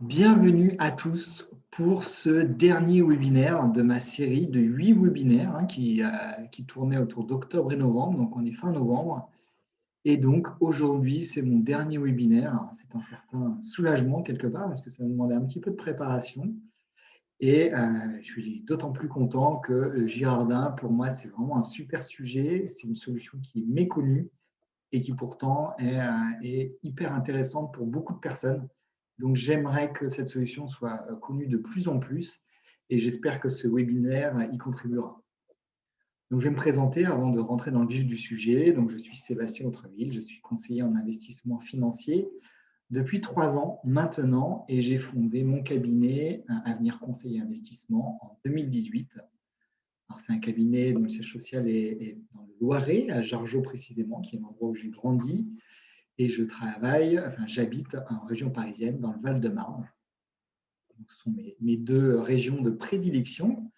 Bienvenue à tous pour ce dernier webinaire de ma série de 8 webinaires qui tournaient autour d'octobre et novembre. Donc, on est fin novembre. Et donc, aujourd'hui, c'est mon dernier webinaire. C'est un certain soulagement quelque part parce que ça me demandait un petit peu de préparation. Et je suis d'autant plus content que le Girardin, pour moi, c'est vraiment un super sujet. C'est une solution qui est méconnue et qui pourtant est hyper intéressante pour beaucoup de personnes. Donc, j'aimerais que cette solution soit connue de plus en plus et j'espère que ce webinaire y contribuera. Donc, je vais me présenter avant de rentrer dans le vif du sujet. Donc, je suis Sébastien Autreville, je suis conseiller en investissement financier depuis 3 ans maintenant et j'ai fondé mon cabinet Avenir Conseil et Investissement en 2018. C'est un cabinet dont le siège social est dans le Loiret, à Jargeau précisément, qui est l'endroit où j'ai grandi. Et j'habite en région parisienne, dans le Val-de-Marne. Ce sont mes deux régions de prédilection,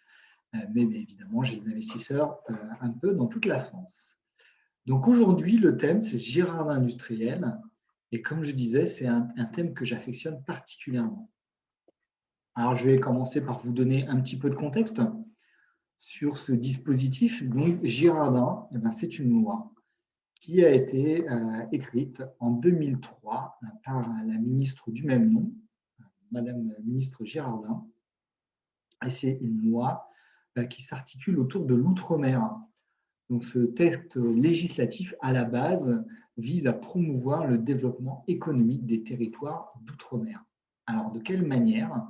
mais évidemment, j'ai des investisseurs un peu dans toute la France. Donc aujourd'hui, le thème, c'est Girardin industriel. Et comme je disais, c'est un thème que j'affectionne particulièrement. Alors, je vais commencer par vous donner un petit peu de contexte sur ce dispositif. Donc, Girardin, c'est une loi qui a été écrite en 2003 par la ministre du même nom, Madame la ministre Girardin. Et c'est une loi qui s'articule autour de l'outre-mer. Donc, ce texte législatif, à la base, vise à promouvoir le développement économique des territoires d'outre-mer. Alors, de quelle manière?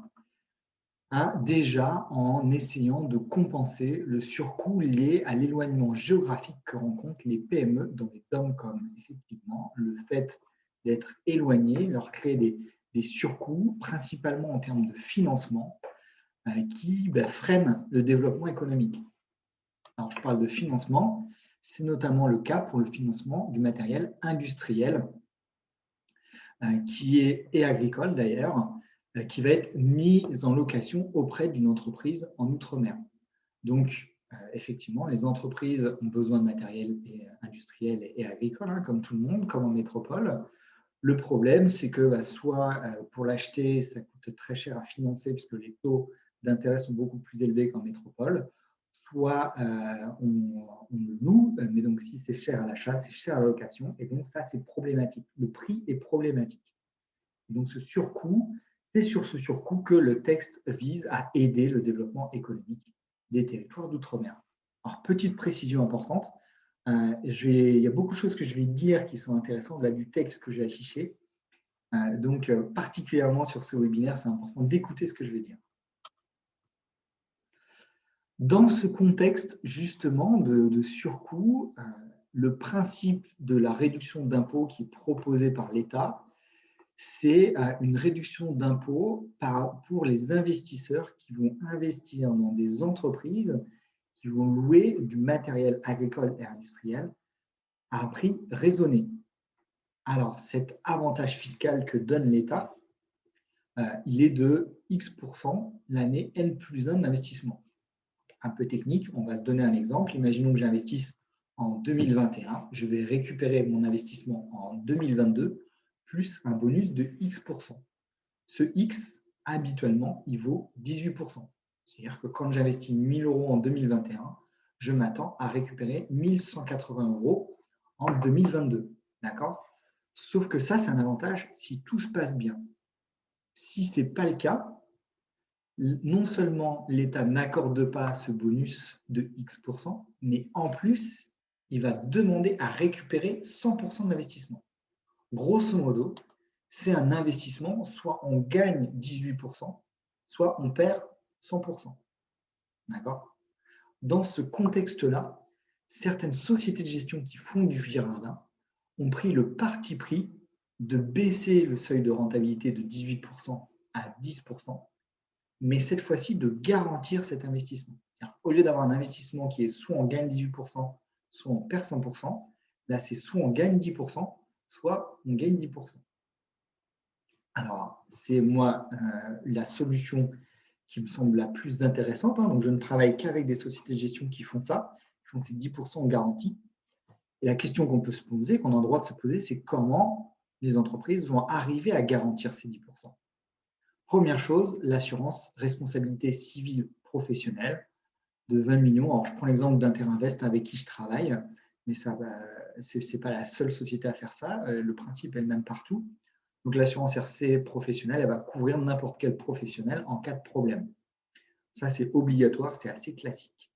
Déjà en essayant de compenser le surcoût lié à l'éloignement géographique que rencontrent les PME dans les DOM-COM. Effectivement, le fait d'être éloigné leur crée des surcoûts, principalement en termes de financement, qui freinent le développement économique. Alors, je parle de financement, c'est notamment le cas pour le financement du matériel industriel, et agricole d'ailleurs, qui va être mis en location auprès d'une entreprise en outre-mer. Donc, effectivement, les entreprises ont besoin de matériel industriel et agricole, comme tout le monde, comme en métropole. Le problème, c'est que soit pour l'acheter, ça coûte très cher à financer puisque les taux d'intérêt sont beaucoup plus élevés qu'en métropole, soit on le loue, mais donc si c'est cher à l'achat, c'est cher à la location, et donc ça, c'est problématique. Le prix est problématique. Donc ce surcoût, c'est sur ce surcoût que le texte vise à aider le développement économique des territoires d'outre-mer. Alors, petite précision importante, il y a beaucoup de choses que je vais dire qui sont intéressantes là, du texte que j'ai affiché. Donc, particulièrement sur ce webinaire, c'est important d'écouter ce que je vais dire. Dans ce contexte, justement, de surcoût, le principe de la réduction d'impôts qui est proposé par l'État, c'est une réduction d'impôts pour les investisseurs qui vont investir dans des entreprises qui vont louer du matériel agricole et industriel à un prix raisonné. Alors, cet avantage fiscal que donne l'État, il est de X% l'année N+1 d'investissement. Un peu technique, on va se donner un exemple. Imaginons que j'investisse en 2021, je vais récupérer mon investissement en 2022 plus un bonus de X%. Ce X, habituellement, il vaut 18%. C'est-à-dire que quand j'investis 1 000 € en 2021, je m'attends à récupérer 1 180 € en 2022. D'accord? Sauf que ça, c'est un avantage si tout se passe bien. Si ce n'est pas le cas, non seulement l'État n'accorde pas ce bonus de X%, mais en plus, il va demander à récupérer 100% de l'investissement. Grosso modo, c'est un investissement, soit on gagne 18%, soit on perd 100%. D'accord? Dans ce contexte-là, certaines sociétés de gestion qui font du Girardin ont pris le parti pris de baisser le seuil de rentabilité de 18% à 10%, mais cette fois-ci de garantir cet investissement. Au lieu d'avoir un investissement qui est soit on gagne 18%, soit on perd 100%, là c'est soit on gagne 10%, soit on gagne 10%. Alors, c'est moi la solution qui me semble la plus intéressante. Donc, je ne travaille qu'avec des sociétés de gestion qui font ça, qui font ces 10% en garantie. Et la question qu'on peut se poser, qu'on a le droit de se poser, c'est comment les entreprises vont arriver à garantir ces 10%. Première chose, l'assurance responsabilité civile professionnelle de 20 millions. Alors, je prends l'exemple d'Interinvest avec qui je travaille, mais ce n'est pas la seule société à faire ça. Le principe est le même partout. Donc, l'assurance RC professionnelle, elle va couvrir n'importe quel professionnel en cas de problème. Ça, c'est obligatoire, c'est assez classique.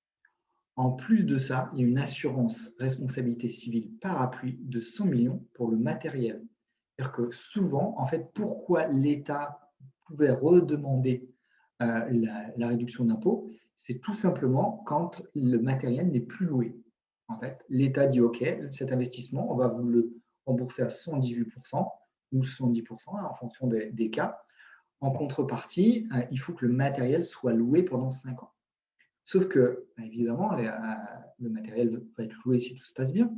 En plus de ça, il y a une assurance responsabilité civile parapluie de 100 millions pour le matériel. C'est-à-dire que souvent, en fait, pourquoi l'État pouvait redemander la réduction d'impôt, c'est tout simplement quand le matériel n'est plus loué. En fait, l'État dit OK, cet investissement, on va vous le rembourser à 118% ou 110% en fonction des cas. En contrepartie, il faut que le matériel soit loué pendant 5 ans. Sauf que, évidemment, le matériel va être loué si tout se passe bien,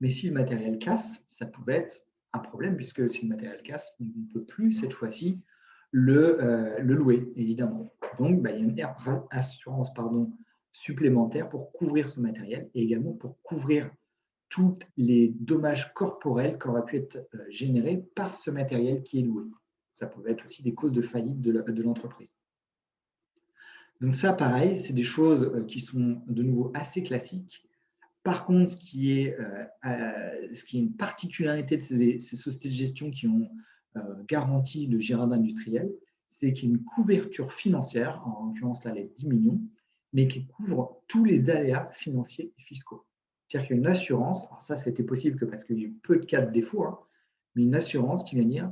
mais si le matériel casse, ça pouvait être un problème, puisque si le matériel casse, on ne peut plus, cette fois-ci, le louer, évidemment. Donc, il y a une assurance supplémentaire pour couvrir ce matériel et également pour couvrir tous les dommages corporels qui auraient pu être générés par ce matériel qui est loué. Ça pouvait être aussi des causes de faillite de l'entreprise. Donc ça, pareil, c'est des choses qui sont de nouveau assez classiques. Par contre, ce qui est une particularité de ces sociétés de gestion qui ont garanti le Girardin industriel, c'est qu'il y a une couverture financière, en l'occurrence là les 10 millions, mais qui couvre tous les aléas financiers et fiscaux. C'est-à-dire qu'il y a une assurance, alors ça c'était possible que parce qu'il y a eu peu de cas de défaut, hein, mais une assurance qui va dire,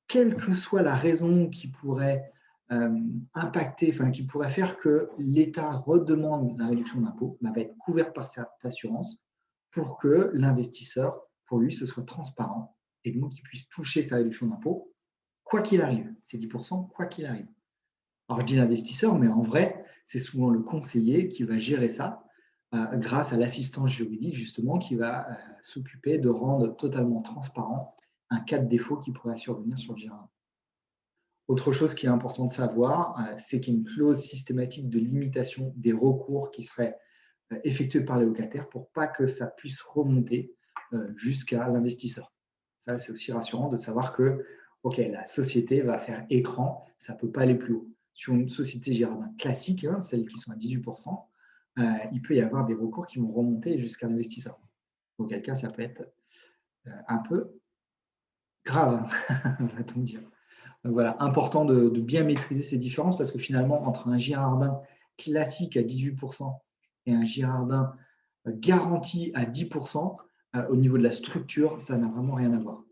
quelle que soit la raison qui pourrait impacter, qui pourrait faire que l'État redemande la réduction d'impôt, va être couverte par cette assurance pour que l'investisseur, pour lui, ce soit transparent et donc qu'il puisse toucher sa réduction d'impôt, quoi qu'il arrive. C'est 10%, quoi qu'il arrive. Alors, je dis l'investisseur, mais en vrai, c'est souvent le conseiller qui va gérer ça grâce à l'assistance juridique, justement, qui va s'occuper de rendre totalement transparent un cas de défaut qui pourrait survenir sur le Girardin. Autre chose qui est important de savoir, c'est qu'il y a une clause systématique de limitation des recours qui seraient effectués par les locataires pour pas que ça puisse remonter jusqu'à l'investisseur. Ça, c'est aussi rassurant de savoir que la société va faire écran, ça ne peut pas aller plus haut. Sur une société Girardin classique, celles qui sont à 18%, il peut y avoir des recours qui vont remonter jusqu'à l'investisseur. Auquel cas, ça peut être un peu grave, va-t-on dire. Donc voilà, important de bien maîtriser ces différences parce que finalement, entre un Girardin classique à 18% et un Girardin garanti à 10%, au niveau de la structure, ça n'a vraiment rien à voir.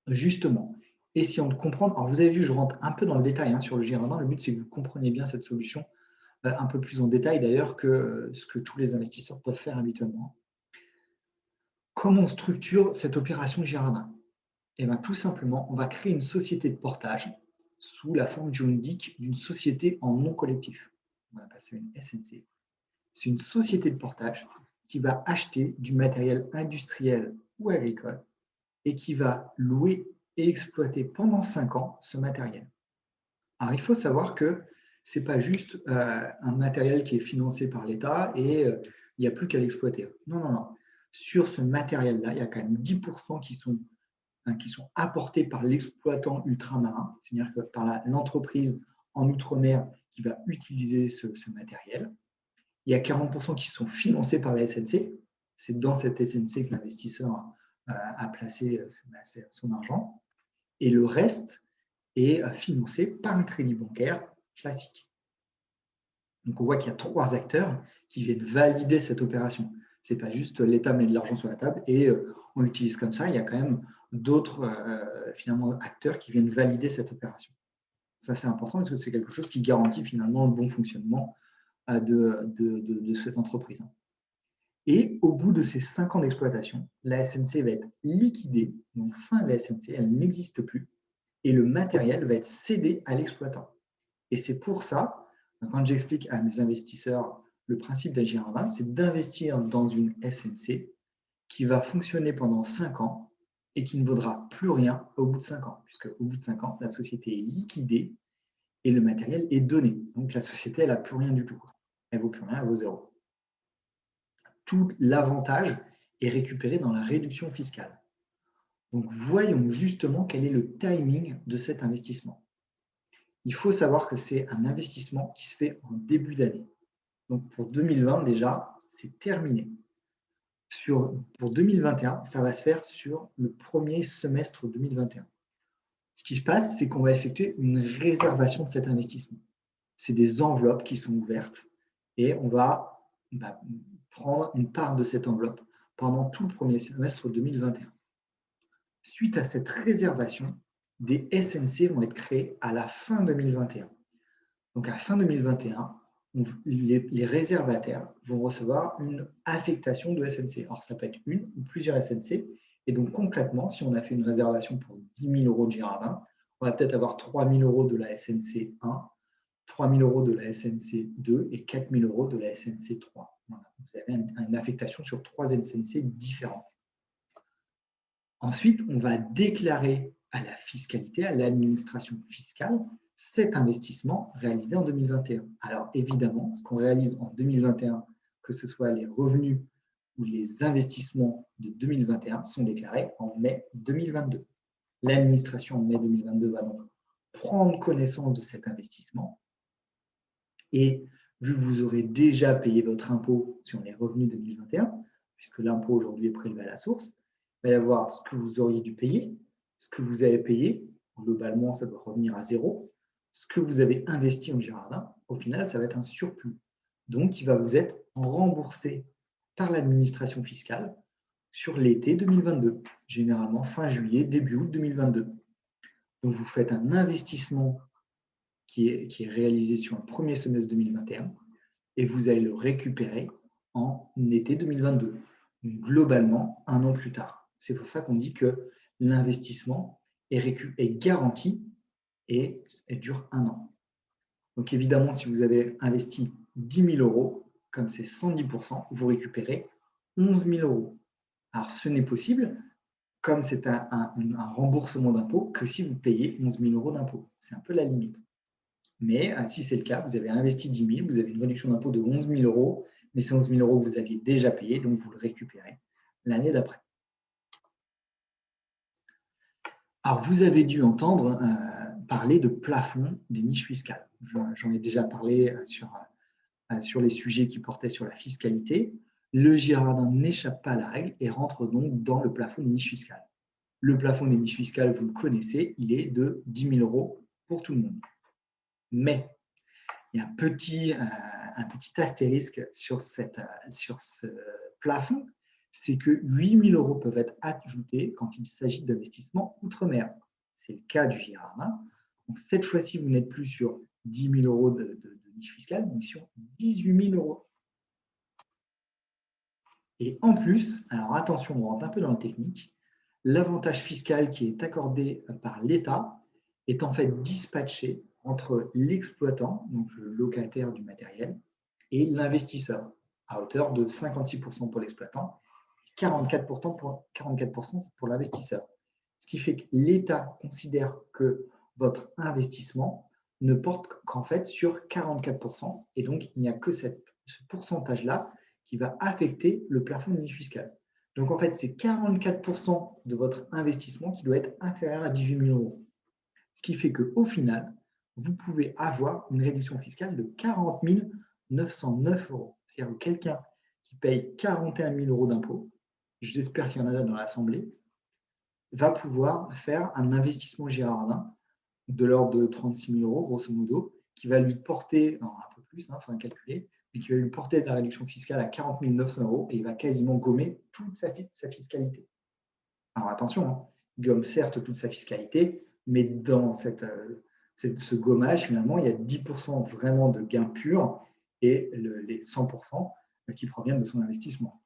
Justement, essayons de comprendre. Alors, vous avez vu, je rentre un peu dans le détail sur le Girardin. Le but, c'est que vous compreniez bien cette solution un peu plus en détail d'ailleurs que ce que tous les investisseurs peuvent faire habituellement. Comment on structure cette opération Girardin? Eh bien, tout simplement, on va créer une société de portage sous la forme juridique d'une société en non collectif. On va appeler ça une SNC. C'est une société de portage qui va acheter du matériel industriel ou agricole et qui va louer et exploiter pendant 5 ans ce matériel. Alors, il faut savoir que ce n'est pas juste un matériel qui est financé par l'État et il n'y a plus qu'à l'exploiter. Non, non, non. Sur ce matériel-là, il y a quand même 10% qui sont apportés par l'exploitant ultramarin, c'est-à-dire que par l'entreprise en outre-mer qui va utiliser ce matériel. Il y a 40% qui sont financés par la SNC. C'est dans cette SNC que l'investisseur a placé son argent. Et le reste est financé par un crédit bancaire classique. Donc on voit qu'il y a 3 acteurs qui viennent valider cette opération. Ce n'est pas juste l'État met de l'argent sur la table et on l'utilise comme ça. Il y a quand même d'autres finalement acteurs qui viennent valider cette opération. Ça, c'est important parce que c'est quelque chose qui garantit finalement le bon fonctionnement de cette entreprise. Et au bout de ces 5 ans d'exploitation, la SNC va être liquidée, donc fin de la SNC, elle n'existe plus, et le matériel va être cédé à l'exploitant. Et c'est pour ça, quand j'explique à mes investisseurs le principe d'un Girardin, c'est d'investir dans une SNC qui va fonctionner pendant 5 ans et qui ne vaudra plus rien au bout de 5 ans, puisque au bout de 5 ans, la société est liquidée et le matériel est donné. Donc la société, elle n'a plus rien du tout. Elle ne vaut plus rien, elle vaut zéro. Tout l'avantage est récupéré dans la réduction fiscale. Donc voyons justement quel est le timing de cet investissement. il faut savoir que c'est un investissement qui se fait en début d'année. Donc pour 2020 déjà, c'est terminé. Pour 2021, ça va se faire sur le premier semestre 2021. Ce qui se passe, c'est qu'on va effectuer une réservation de cet investissement. C'est des enveloppes qui sont ouvertes et on va prendre une part de cette enveloppe pendant tout le premier semestre 2021. Suite à cette réservation, des SNC vont être créés à la fin 2021. Donc à fin 2021, les réservataires vont recevoir une affectation de SNC. Alors ça peut être une ou plusieurs SNC. Et donc concrètement, si on a fait une réservation pour 10 000 € de Girardin, on va peut-être avoir 3 000 € de la SNC 1, 3 000 € de la SNC 2 et 4 000 € de la SNC 3. Voilà. Vous avez une affectation sur 3 SNC différentes. Ensuite, on va déclarer à la fiscalité, à l'administration fiscale, cet investissement réalisé en 2021. Alors évidemment, ce qu'on réalise en 2021, que ce soit les revenus ou les investissements de 2021, sont déclarés en mai 2022. L'administration en mai 2022 va donc prendre connaissance de cet investissement et vu que vous aurez déjà payé votre impôt sur les revenus 2021, puisque l'impôt aujourd'hui est prélevé à la source, il va y avoir ce que vous auriez dû payer, ce que vous avez payé, globalement ça doit revenir à zéro, ce que vous avez investi en Girardin, au final ça va être un surplus. Donc il va vous être remboursé par l'administration fiscale sur l'été 2022, généralement fin juillet, début août 2022. Donc vous faites un investissement qui est réalisé sur le premier semestre 2021 et vous allez le récupérer en été 2022, donc globalement un an plus tard. C'est pour ça qu'on dit que l'investissement est garanti et dure un an. Donc évidemment, si vous avez investi 10 000 €, comme c'est 110%, vous récupérez 11 000 €. Alors ce n'est possible, comme c'est un remboursement d'impôt, que si vous payez 11 000 € d'impôt. C'est un peu la limite. Mais si c'est le cas, vous avez investi 10 000, vous avez une réduction d'impôt de 11 000 €, mais c'est 11 000 € que vous aviez déjà payé, donc vous le récupérez l'année d'après. Alors, vous avez dû entendre parler de plafond des niches fiscales. J'en ai déjà parlé sur les sujets qui portaient sur la fiscalité. Le Girardin n'échappe pas à la règle et rentre donc dans le plafond des niches fiscales. Le plafond des niches fiscales, vous le connaissez, il est de 10 000 € pour tout le monde. Mais il y a un petit astérisque sur ce plafond, c'est que 8 000 € peuvent être ajoutés quand il s'agit d'investissements outre-mer. C'est le cas du Girardin. Donc cette fois-ci, vous n'êtes plus sur 10 000 € de niche fiscale, mais sur 18 000 €. Et en plus, alors attention, on rentre un peu dans la technique, l'avantage fiscal qui est accordé par l'État est en fait dispatché entre l'exploitant, donc le locataire du matériel, et l'investisseur, à hauteur de 56% pour l'exploitant, 44% pour l'investisseur. Ce qui fait que l'État considère que votre investissement ne porte qu'en fait sur 44%, et donc il n'y a que ce pourcentage-là qui va affecter le plafond de niche fiscale. Donc en fait, c'est 44% de votre investissement qui doit être inférieur à 18 000 €. Ce qui fait qu'au final, vous pouvez avoir une réduction fiscale de 40 909 €. C'est-à-dire que quelqu'un qui paye 41 000 € d'impôts, j'espère qu'il y en a dans l'Assemblée, va pouvoir faire un investissement Girardin de l'ordre de 36 000 €, grosso modo, qui va lui porter, non, un peu plus, il faudra calculer, mais qui va lui porter de la réduction fiscale à 40 900 € et il va quasiment gommer toute sa fiscalité. Alors attention, il gomme certes toute sa fiscalité, mais dans ce gommage, finalement, il y a 10% vraiment de gains purs et les 100% qui proviennent de son investissement.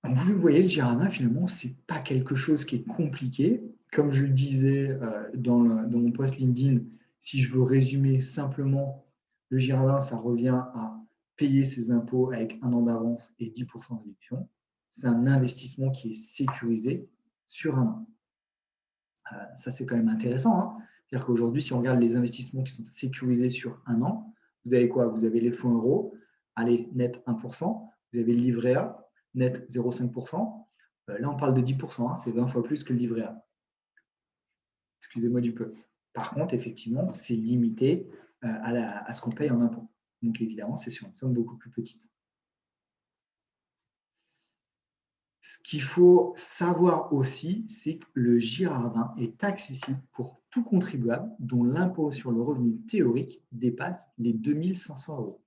Donc, vous le voyez, le Girardin, finalement, ce n'est pas quelque chose qui est compliqué. Comme je le disais dans mon post LinkedIn, si je veux résumer simplement, le Girardin, ça revient à payer ses impôts avec un an d'avance et 10% de réduction. C'est un investissement qui est sécurisé sur un an. Ça, c'est quand même intéressant. C'est-à-dire qu'aujourd'hui, si on regarde les investissements qui sont sécurisés sur un an, vous avez quoi? Vous avez les fonds euros, allez, net 1%. Vous avez le livret A, net 0,5%. Là, on parle de 10%, c'est 20 fois plus que le livret A. excusez-moi du peu. Par contre, effectivement, c'est limité à ce qu'on paye en impôts. Donc, évidemment, c'est sur une somme beaucoup plus petite. Ce qu'il faut savoir aussi, c'est que le Girardin est accessible pour tout contribuable dont l'impôt sur le revenu théorique dépasse les 2 500 euros.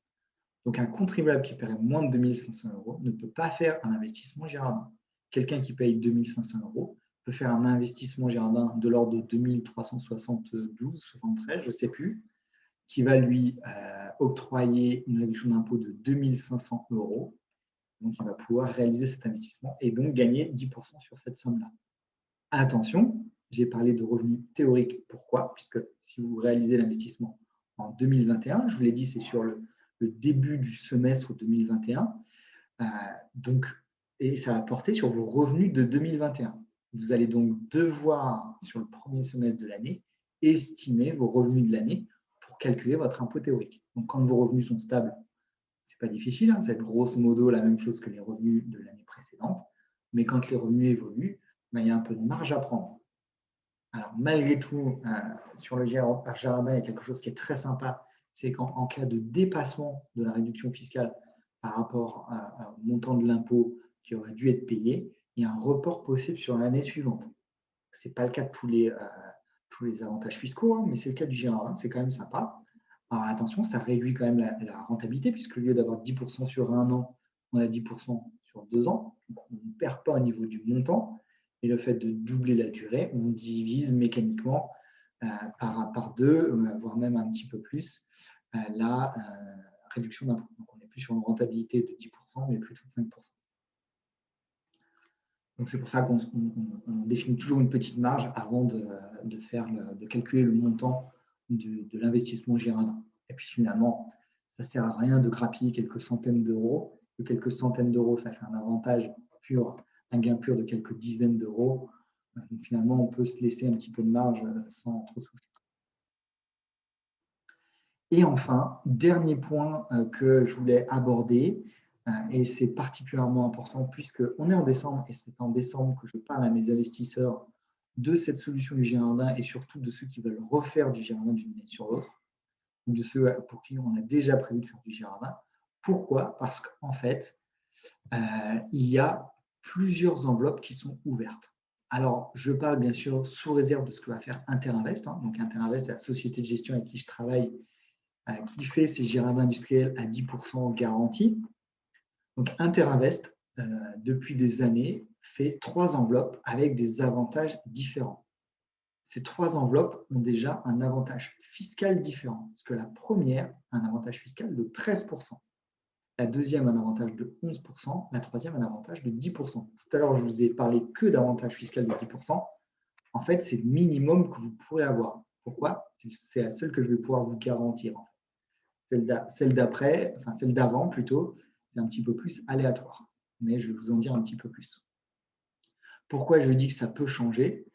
Donc, un contribuable qui paierait moins de 2 500 euros ne peut pas faire un investissement Girardin. Quelqu'un qui paye 2 500 euros peut faire un investissement Girardin de l'ordre de 2 372, 73, je ne sais plus, qui va lui octroyer une réduction d'impôt de 2 500 euros. Donc, il va pouvoir réaliser cet investissement et donc gagner 10% sur cette somme-là. Attention, j'ai parlé de revenus théoriques. Pourquoi? Puisque si vous réalisez l'investissement en 2021, je vous l'ai dit, c'est sur le début du semestre 2021, et ça va porter sur vos revenus de 2021. Vous allez donc devoir, sur le premier semestre de l'année, estimer vos revenus de l'année pour calculer votre impôt théorique. Donc, quand vos revenus sont stables, ce n'est pas difficile, hein, c'est grosso modo la même chose que les revenus de l'année précédente, mais quand les revenus évoluent, il y a un peu de marge à prendre. Alors, malgré tout, sur le Girardin, il y a quelque chose qui est très sympa, c'est qu'en cas de dépassement de la réduction fiscale par rapport au montant de l'impôt qui aurait dû être payé, il y a un report possible sur l'année suivante. Ce n'est pas le cas de tous les avantages fiscaux, hein, mais c'est le cas du Girardin, c'est quand même sympa. Alors attention, ça réduit quand même la rentabilité, puisque au lieu d'avoir 10% sur un an, on a 10% sur 2 ans. Donc on ne perd pas au niveau du montant. Et le fait de doubler la durée, on divise mécaniquement par 2, voire même un petit peu plus, la réduction d'impôt. Donc on n'est plus sur une rentabilité de 10%, mais plutôt de 5%. Donc c'est pour ça qu'on définit toujours une petite marge avant de calculer le montant de l'investissement Girardin. Et puis finalement, ça ne sert à rien de grappiller quelques centaines d'euros. De quelques centaines d'euros, ça fait un avantage pur, un gain pur de quelques dizaines d'euros. Donc finalement, on peut se laisser un petit peu de marge sans trop de soucis. Et enfin, dernier point que je voulais aborder, et c'est particulièrement important puisqu'on est en décembre, et c'est en décembre que je parle à mes investisseurs de cette solution du Girardin et surtout de ceux qui veulent refaire du Girardin d'une année sur l'autre, de ceux pour qui on a déjà prévu de faire du Girardin. Pourquoi? Parce qu'en fait, il y a plusieurs enveloppes qui sont ouvertes. Alors, je parle bien sûr sous réserve de ce que va faire Interinvest. Donc, Interinvest, c'est la société de gestion avec qui je travaille, qui fait ces Girardins industriels à 10% garantie. Donc, Interinvest, depuis des années, fait 3 enveloppes avec des avantages différents. Ces 3 enveloppes ont déjà un avantage fiscal différent. Parce que la première a un avantage fiscal de 13%. La deuxième, un avantage de 11%. La troisième, un avantage de 10%. Tout à l'heure, je vous ai parlé que d'avantage fiscal de 10%. En fait, c'est le minimum que vous pourrez avoir. Pourquoi? C'est la seule que je vais pouvoir vous garantir. Celle d'après, enfin celle d'avant plutôt, c'est un petit peu plus aléatoire. Mais je vais vous en dire un petit peu plus. Pourquoi je dis que ça peut changer?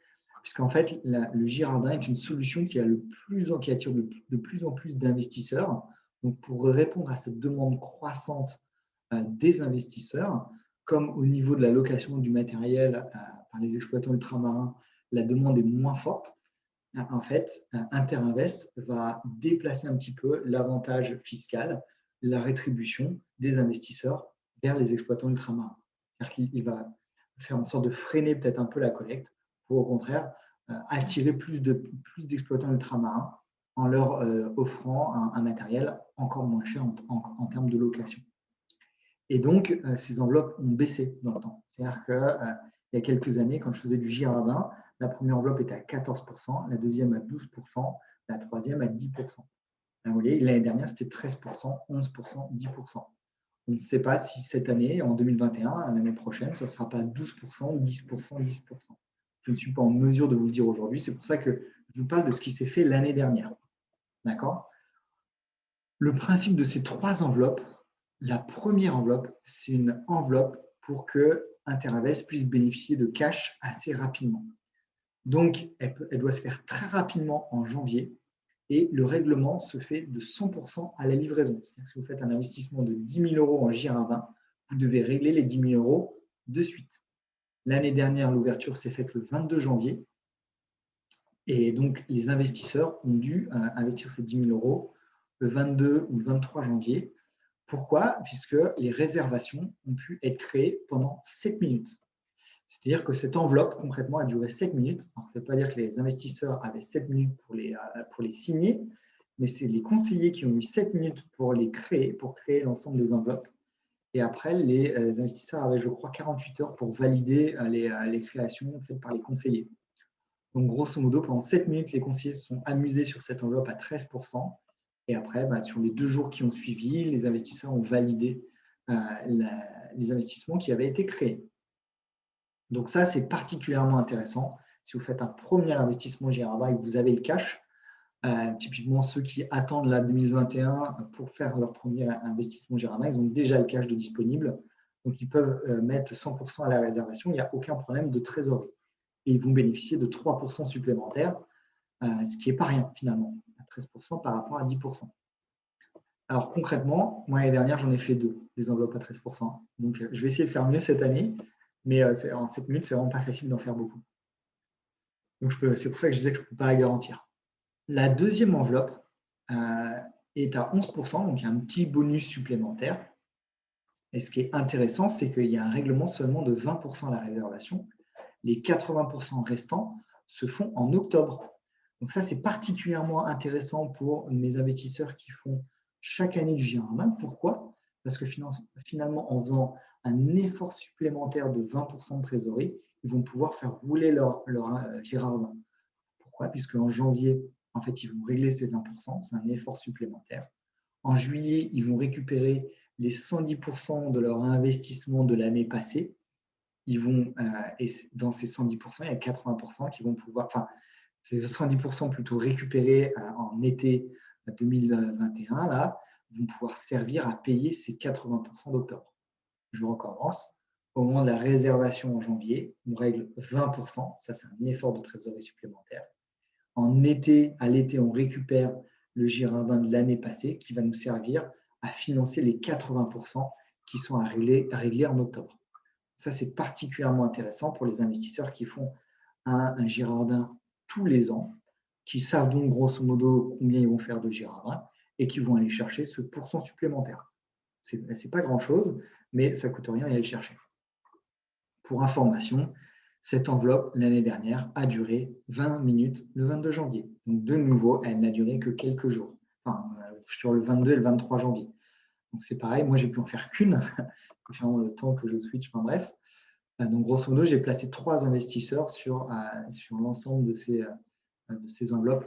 Puisqu'en fait, le Girardin est une solution qui attire de plus en plus d'investisseurs. Donc, pour répondre à cette demande croissante des investisseurs, comme au niveau de la location du matériel par les exploitants ultramarins, la demande est moins forte, en fait, Interinvest va déplacer un petit peu l'avantage fiscal, la rétribution des investisseurs vers les exploitants ultramarins. C'est-à-dire qu'il va faire en sorte de freiner peut-être un peu la collecte pour au contraire attirer plus d'exploitants ultramarins en leur offrant un matériel encore moins cher en termes de location. Et donc, ces enveloppes ont baissé dans le temps. C'est-à-dire qu'il y a quelques années, quand je faisais du Girardin, la première enveloppe était à 14%, la deuxième à 12%, la troisième à 10%. Vous voyez, l'année dernière, c'était 13%, 11%, 10%. On ne sait pas si cette année, en 2021, l'année prochaine, ce ne sera pas 12% ou 10%, 10%. Je ne suis pas en mesure de vous le dire aujourd'hui. C'est pour ça que je vous parle de ce qui s'est fait l'année dernière. D'accord? Le principe de ces 3 enveloppes, la première enveloppe, c'est une enveloppe pour que Interinvest puisse bénéficier de cash assez rapidement. Donc, elle doit se faire très rapidement en janvier et le règlement se fait de 100% à la livraison. C'est-à-dire que si vous faites un investissement de 10 000 euros en Girardin, vous devez régler les 10 000 euros de suite. L'année dernière, l'ouverture s'est faite le 22 janvier Et donc, les investisseurs ont dû investir ces 10 000 euros le 22 ou le 23 janvier. Pourquoi? Puisque les réservations ont pu être créées pendant 7 minutes. C'est-à-dire que cette enveloppe, concrètement, a duré 7 minutes. Alors, ça ne veut pas dire que les investisseurs avaient 7 minutes pour les signer, mais c'est les conseillers qui ont eu 7 minutes pour créer l'ensemble des enveloppes. Et après, les investisseurs avaient, je crois, 48 heures pour valider les créations faites par les conseillers. Donc, grosso modo, pendant 7 minutes, les conseillers se sont amusés sur cette enveloppe à 13%. Et après, sur les 2 jours qui ont suivi, les investisseurs ont validé les investissements qui avaient été créés. Donc ça, c'est particulièrement intéressant. Si vous faites un premier investissement Girardin et que vous avez le cash, typiquement ceux qui attendent la 2021 pour faire leur premier investissement Girardin, ils ont déjà le cash de disponible. Donc, ils peuvent mettre 100% à la réservation. Il n'y a aucun problème de trésorerie. Et ils vont bénéficier de 3% supplémentaires, ce qui n'est pas rien finalement, à 13% par rapport à 10%. Alors concrètement, moi l'année dernière, j'en ai fait 2, des enveloppes à 13%. Donc, je vais essayer de faire mieux cette année, mais en 7 minutes, c'est vraiment pas facile d'en faire beaucoup. Donc, c'est pour ça que je disais que je ne peux pas la garantir. La deuxième enveloppe est à 11%, donc il y a un petit bonus supplémentaire. Et ce qui est intéressant, c'est qu'il y a un règlement seulement de 20% à la réservation. Les 80% restants se font en octobre. Donc ça, c'est particulièrement intéressant pour mes investisseurs qui font chaque année du Girardin. Pourquoi? Parce que finalement, en faisant un effort supplémentaire de 20% de trésorerie, ils vont pouvoir faire rouler leur Girardin. Pourquoi? Puisque en janvier, en fait, ils vont régler ces 20%, c'est un effort supplémentaire. En juillet, ils vont récupérer les 110% de leur investissement de l'année passée. Ils vont, et dans ces 110%, il y a 80% qui vont pouvoir, enfin, ces 110% plutôt récupérés en été 2021, là, vont pouvoir servir à payer ces 80% d'octobre. Je recommence. Au moment de la réservation en janvier, on règle 20%, ça c'est un effort de trésorerie supplémentaire. À l'été, on récupère le Girardin de l'année passée qui va nous servir à financer les 80% qui sont à régler en octobre. Ça, c'est particulièrement intéressant pour les investisseurs qui font un Girardin tous les ans, qui savent donc grosso modo combien ils vont faire de Girardin et qui vont aller chercher ce pourcent supplémentaire. Ce n'est pas grand-chose, mais ça ne coûte rien d'aller le chercher. Pour information, cette enveloppe, l'année dernière, a duré 20 minutes le 22 janvier. Donc, de nouveau, elle n'a duré que quelques jours, enfin, sur le 22 et le 23 janvier. Donc, c'est pareil, moi, j'ai pu en faire qu'une, le temps que je switch, enfin bref. Donc, grosso modo, j'ai placé 3 investisseurs sur l'ensemble de ces enveloppes,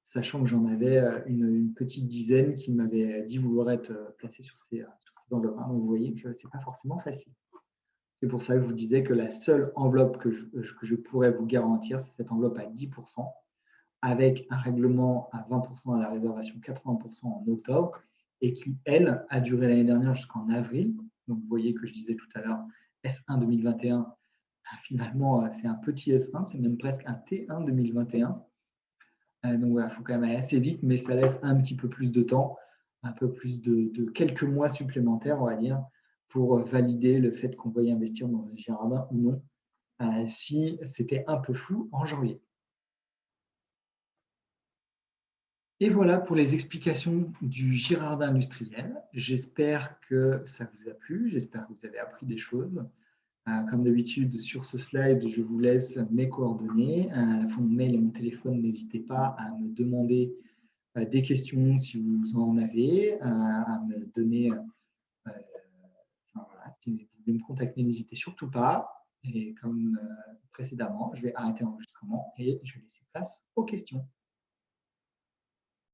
sachant que j'en avais une petite dizaine qui m'avaient dit vouloir être placés sur ces enveloppes. Donc, vous voyez que ce n'est pas forcément facile. C'est pour ça que je vous disais que la seule enveloppe que je pourrais vous garantir, c'est cette enveloppe à 10%, avec un règlement à 20% à la réservation, 80% en octobre, et qui, elle, a duré l'année dernière jusqu'en avril. Donc, vous voyez que je disais tout à l'heure, S1 2021, finalement, c'est un petit S1, c'est même presque un T1 2021. Donc, voilà, il faut quand même aller assez vite, mais ça laisse un petit peu plus de temps, un peu plus de quelques mois supplémentaires, on va dire, pour valider le fait qu'on veuille investir dans un Girardin ou non, si c'était un peu flou en janvier. Et voilà pour les explications du Girardin industriel. J'espère que ça vous a plu, j'espère que vous avez appris des choses. Comme d'habitude, sur ce slide, je vous laisse mes coordonnées. À la fin de mon mail et mon téléphone, n'hésitez pas à me demander des questions si vous en avez, à me donner. Voilà, si vous voulez me contacter, n'hésitez surtout pas. Et comme précédemment, je vais arrêter l'enregistrement et je vais laisser place aux questions.